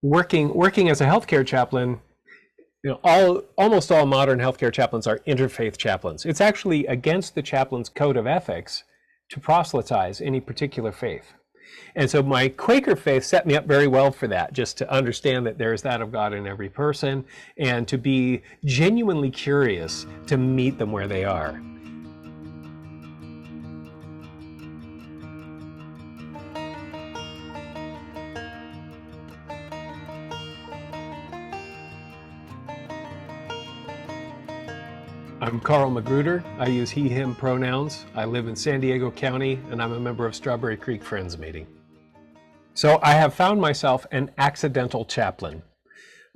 working as a healthcare chaplain, almost all modern healthcare chaplains are interfaith chaplains. It's actually against the chaplain's code of ethics to proselytize any particular faith. And so my Quaker faith set me up very well for that, just to understand that there is that of God in every person and to be genuinely curious to meet them where they are. I'm Carl Magruder. I use he, him pronouns. I live in San Diego County, and I'm a member of Strawberry Creek Friends Meeting. So I have found myself an accidental chaplain.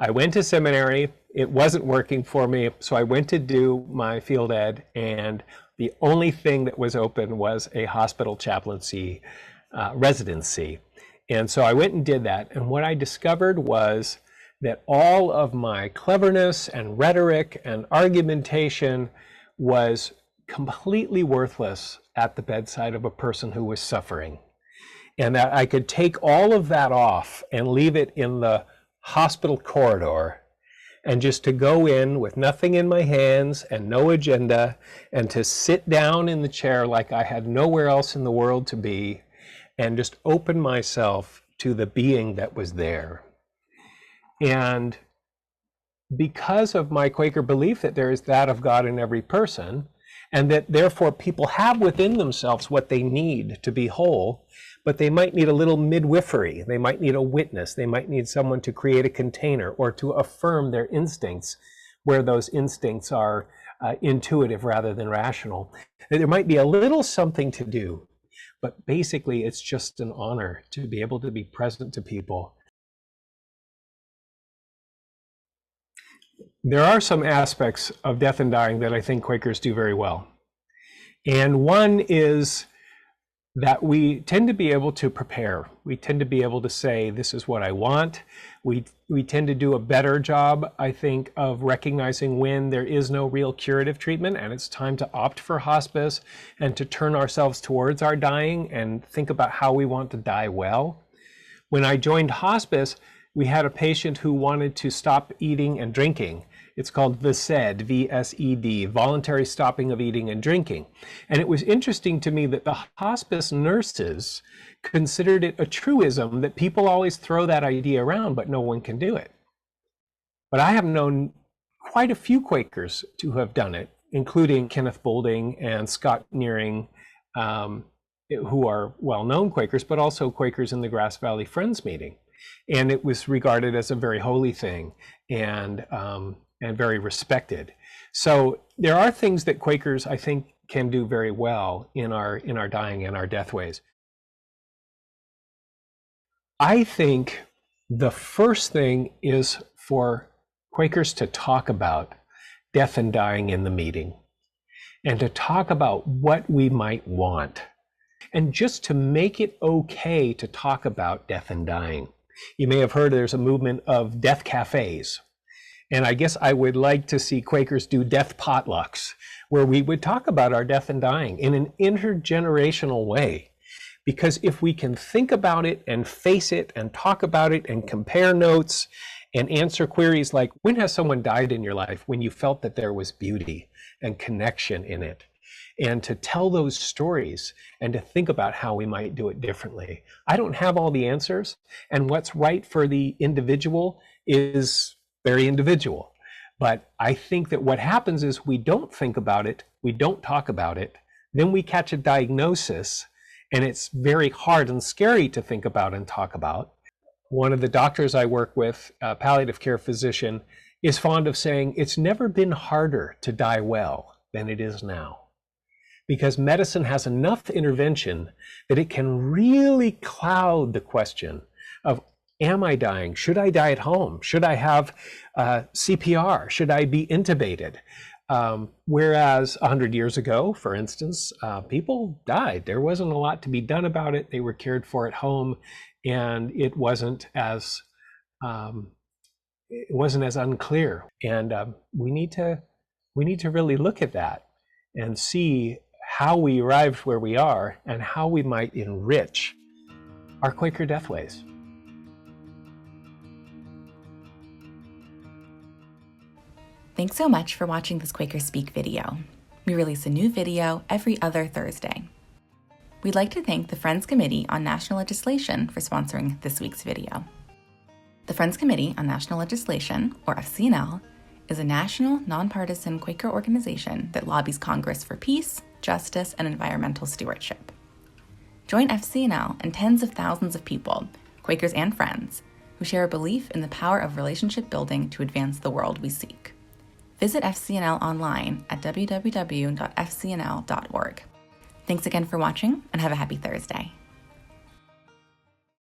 I went to seminary. It wasn't working for me, so I went to do my field ed, and the only thing that was open was a hospital chaplaincy residency. And so I went and did that, and what I discovered was that all of my cleverness and rhetoric and argumentation was completely worthless at the bedside of a person who was suffering. And that I could take all of that off and leave it in the hospital corridor, and just to go in with nothing in my hands and no agenda, and to sit down in the chair like I had nowhere else in the world to be, and just open myself to the being that was there. And because of my Quaker belief that there is that of God in every person, and that therefore people have within themselves what they need to be whole, but they might need a little midwifery, they might need a witness, they might need someone to create a container or to affirm their instincts where those instincts are intuitive rather than rational. There might be a little something to do, but basically it's just an honor to be able to be present to people. There are some aspects of death and dying that I think Quakers do very well. And one is that we tend to be able to prepare. We tend to be able to say, this is what I want. We tend to do a better job, I think, of recognizing when there is no real curative treatment and it's time to opt for hospice and to turn ourselves towards our dying and think about how we want to die well. When I joined hospice, we had a patient who wanted to stop eating and drinking. It's called VSED, V-S-E-D, voluntary stopping of eating and drinking. And it was interesting to me that the hospice nurses considered it a truism that people always throw that idea around, but no one can do it. But I have known quite a few Quakers to have done it, including Kenneth Boulding and Scott Nearing, who are well-known Quakers, but also Quakers in the Grass Valley Friends Meeting. And it was regarded as a very holy thing and very respected. So there are things that Quakers, I think, can do very well in our dying and our deathways. I think the first thing is for Quakers to talk about death and dying in the meeting, and to talk about what we might want, and just to make it okay to talk about death and dying. You may have heard there's a movement of death cafes. And I guess I would like to see Quakers do death potlucks, where we would talk about our death and dying in an intergenerational way. Because if we can think about it and face it and talk about it and compare notes and answer queries like, when has someone died in your life when you felt that there was beauty and connection in it? And to tell those stories and to think about how we might do it differently. I don't have all the answers, and what's right for the individual is very individual. But I think that what happens is we don't think about it, we don't talk about it, then we catch a diagnosis, and it's very hard and scary to think about and talk about. One of the doctors I work with, a palliative care physician, is fond of saying it's never been harder to die well than it is now. Because medicine has enough intervention that it can really cloud the question of, am I dying? Should I die at home? Should I have CPR? Should I be intubated? Whereas 100 years ago, for instance, people died. There wasn't a lot to be done about it. They were cared for at home, and it wasn't as unclear. And we need to really look at that and see how we arrived where we are and how we might enrich our Quaker Deathways. Thanks so much for watching this Quaker Speak video. We release a new video every other Thursday. We'd like to thank the Friends Committee on National Legislation for sponsoring this week's video. The Friends Committee on National Legislation, or FCNL, is a national, nonpartisan Quaker organization that lobbies Congress for peace, justice, and environmental stewardship. Join FCNL and tens of thousands of people, Quakers and friends, who share a belief in the power of relationship building to advance the world we seek. Visit FCNL online at www.fcnl.org. Thanks again for watching, and have a happy Thursday.